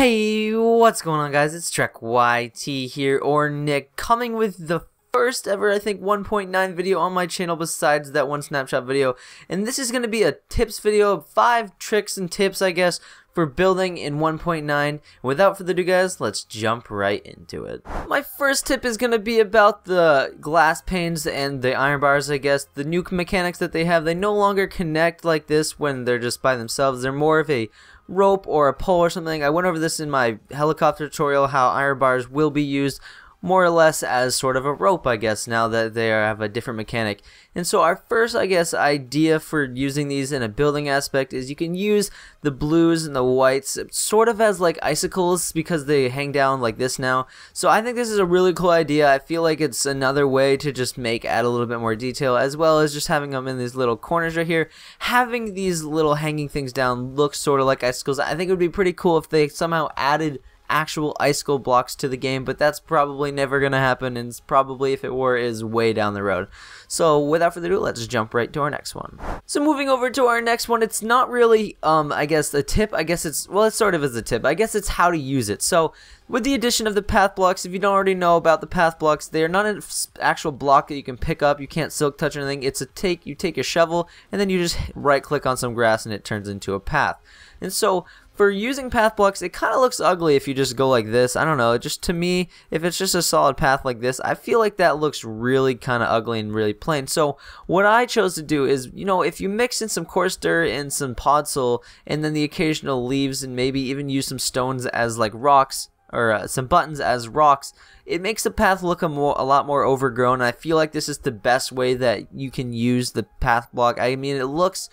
Hey, what's going on, guys? It's Trek YT here, or Nick, coming with the first ever, I think, 1.9 video on my channel besides that one snapshot video. And this is going to be a tips video of 5 tricks and tips, I guess, for building in 1.9. Without further ado, guys, let's jump right into it. My first tip is going to be about the glass panes and the iron bars, I guess. The new mechanics that they have, they no longer connect like this when they're just by themselves. They're more of a rope or a pole or something. I went over this in my helicopter tutorial, how iron bars will be used more or less as sort of a rope, I guess, now that they have a different mechanic. And so our first, I guess, idea for using these in a building aspect is you can use the blues and the whites sort of as like icicles because they hang down like this now. So I think this is a really cool idea. I feel like it's another way to just add a little bit more detail, as well as just having them in these little corners right here. Having these little hanging things down looks sort of like icicles. I think it would be pretty cool if they somehow added actual icicle blocks to the game, but that's probably never gonna happen, and probably, if it were, is way down the road. So without further ado, let's jump right to our next one. So moving over to our next one, it's not really I guess a tip. I guess it's, well, it sort of is a tip. I guess it's how to use it. So with the addition of the path blocks, if you don't already know about the path blocks, they are not an actual block that you can pick up. You can't silk touch or anything. It's you take a shovel and then you just right click on some grass and it turns into a path. And so for using path blocks, it kind of looks ugly if you just go like this. I don't know, just to me, if it's just a solid path like this, I feel like that looks really kind of ugly and really plain. So what I chose to do is, you know, if you mix in some coarse dirt and some podzol and then the occasional leaves and maybe even use some stones as like rocks, or some buttons as rocks, it makes the path look a lot more overgrown. I feel like this is the best way that you can use the path block. I mean, it looks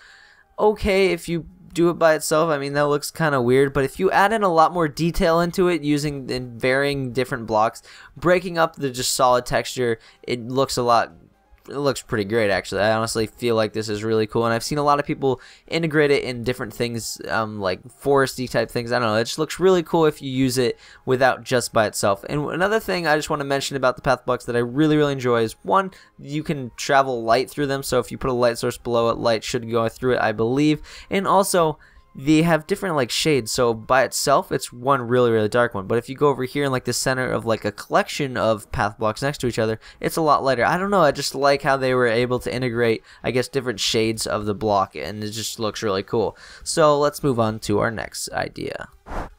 okay if you do it by itself. I mean, that looks kind of weird, but if you add in a lot more detail into it using in varying different blocks, breaking up the just solid texture, it looks pretty great, actually. I honestly feel like this is really cool, and I've seen a lot of people integrate it in different things, like foresty type things. I don't know, it just looks really cool if you use it without just by itself. And another thing I just want to mention about the path blocks that I really enjoy is, one, you can travel light through them, so if you put a light source below it, light should go through it, I believe. And also, they have different like shades, so by itself it's one really dark one, but if you go over here in like the center of like a collection of path blocks next to each other, it's a lot lighter. I don't know, I just like how they were able to integrate, I guess, different shades of the block, and it just looks really cool. So let's move on to our next idea.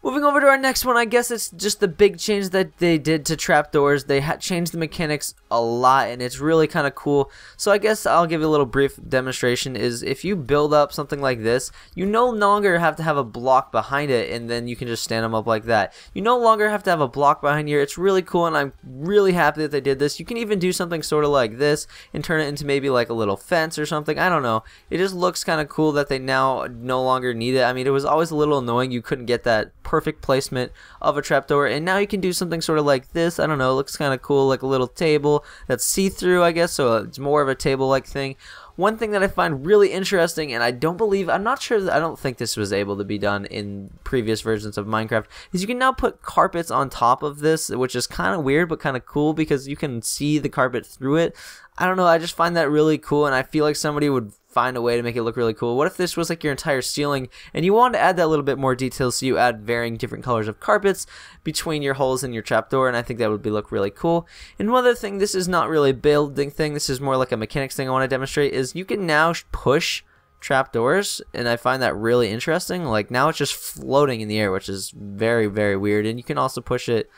Moving over to our next one, I guess it's just the big change that they did to trapdoors. They changed the mechanics a lot, and it's really kind of cool. So I guess I'll give you a little brief demonstration. Is if you build up something like this, you no longer have to have a block behind it, and then you can just stand them up like that. You no longer have to have a block behind here. It's really cool, and I'm really happy that they did this. You can even do something sort of like this and turn it into maybe like a little fence or something. I don't know. It just looks kind of cool that they now no longer need it. I mean, it was always a little annoying. You couldn't get that perfect placement of a trapdoor, and now you can do something sort of like this. I don't know, it looks kind of cool, like a little table that's see-through, I guess, so it's more of a table-like thing. One thing that I find really interesting, and I'm not sure that I don't think this was able to be done in previous versions of Minecraft, is you can now put carpets on top of this, which is kind of weird but kind of cool because you can see the carpet through it. I don't know, I just find that really cool, and I feel like somebody would find a way to make it look really cool. What if this was like your entire ceiling and you wanted to add that little bit more detail, so you add varying different colors of carpets between your holes in your trapdoor, and I think that would look really cool. And one other thing, this is not really a building thing, this is more like a mechanics thing I want to demonstrate, is you can now push trapdoors, and I find that really interesting. Like now it's just floating in the air, which is very weird, and you can also push it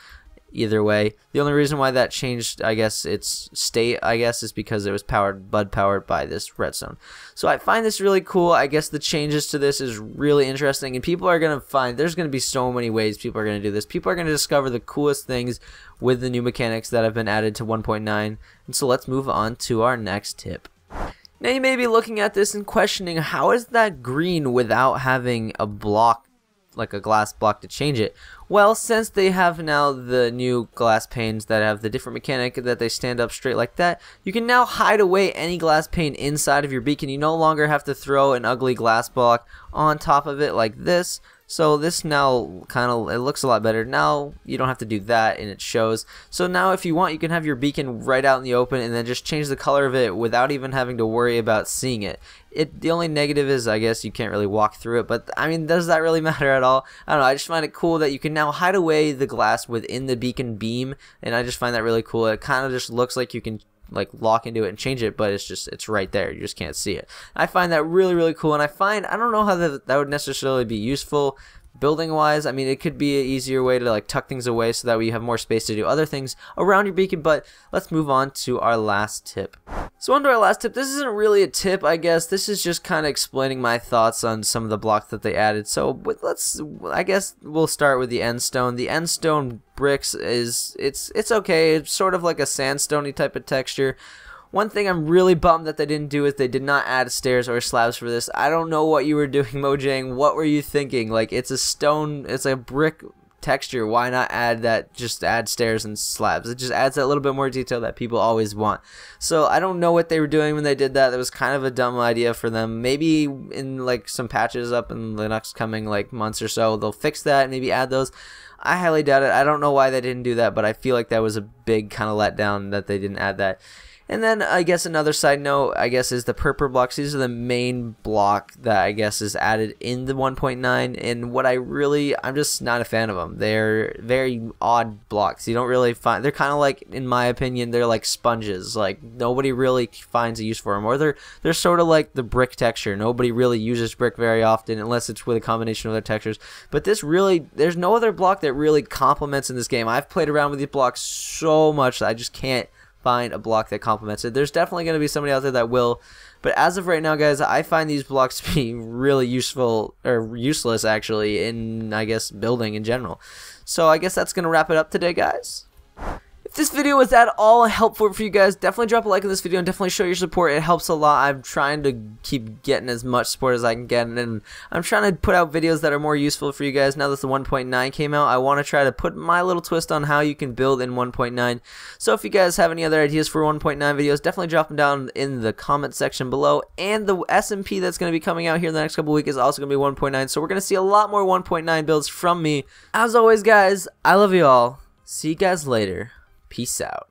either way. The only reason why that changed, I guess, its state, I guess, is because it was powered by this redstone. So I find this really cool. I guess the changes to this is really interesting, and people are going to find there's going to be so many ways people are going to do this. People are going to discover the coolest things with the new mechanics that have been added to 1.9. And so let's move on to our next tip. Now you may be looking at this and questioning, how is that green without having a block, like a glass block, to change it? Well, since they have now the new glass panes that have the different mechanic that they stand up straight like that, you can now hide away any glass pane inside of your beacon. You no longer have to throw an ugly glass block on top of it like this. So this now it looks a lot better. Now you don't have to do that and it shows. So now if you want, you can have your beacon right out in the open and then just change the color of it without even having to worry about seeing it. The only negative is, I guess, you can't really walk through it, but I mean, does that really matter at all? I don't know, I just find it cool that you can now hide away the glass within the beacon beam, and I just find that really cool. It kind of just looks like you can like lock into it and change it, but it's right there, you just can't see it. I find that really cool, and I don't know how that would necessarily be useful building wise. I mean, it could be an easier way to like tuck things away so that way you have more space to do other things around your beacon. But let's move on to our last tip. So on to our last tip. This isn't really a tip, I guess. This is just kind of explaining my thoughts on some of the blocks that they added. So I guess we'll start with the end stone. The end stone bricks it's okay. It's sort of like a sandstone-y type of texture. One thing I'm really bummed that they didn't do is they did not add stairs or slabs for this. I don't know what you were doing, Mojang. What were you thinking? Like, it's a stone, it's a brick texture. Why not add that? Just add stairs and slabs. It just adds that little bit more detail that people always want. So I don't know what they were doing when they did that. That was kind of a dumb idea for them. Maybe in like some patches up in the next coming like months or so, they'll fix that and maybe add those. I highly doubt it. I don't know why they didn't do that, but I feel like that was a big kind of letdown that they didn't add that. And then I guess another side note, I guess, is the purple blocks. These are the main block that I guess is added in the 1.9, and what I'm just not a fan of them. They're very odd blocks. You don't really find, they're kind of like, in my opinion, they're like sponges. Like, nobody really finds a use for them, or they're sort of like the brick texture. Nobody really uses brick very often unless it's with a combination of other textures. But this really, there's no other block that really complements in this game. I've played around with these blocks so much that I just can't find a block that complements it. There's definitely going to be somebody out there that will, but as of right now, guys, I find these blocks to be really useful, or useless actually, in I guess building in general. So I guess that's going to wrap it up today, guys. If this video was at all helpful for you guys, definitely drop a like on this video and definitely show your support. It helps a lot. I'm trying to keep getting as much support as I can get, and I'm trying to put out videos that are more useful for you guys. Now that the 1.9 came out, I want to try to put my little twist on how you can build in 1.9. So if you guys have any other ideas for 1.9 videos, definitely drop them down in the comment section below. And the SMP that's going to be coming out here in the next couple weeks is also going to be 1.9, so we're going to see a lot more 1.9 builds from me. As always, guys, I love you all. See you guys later. Peace out.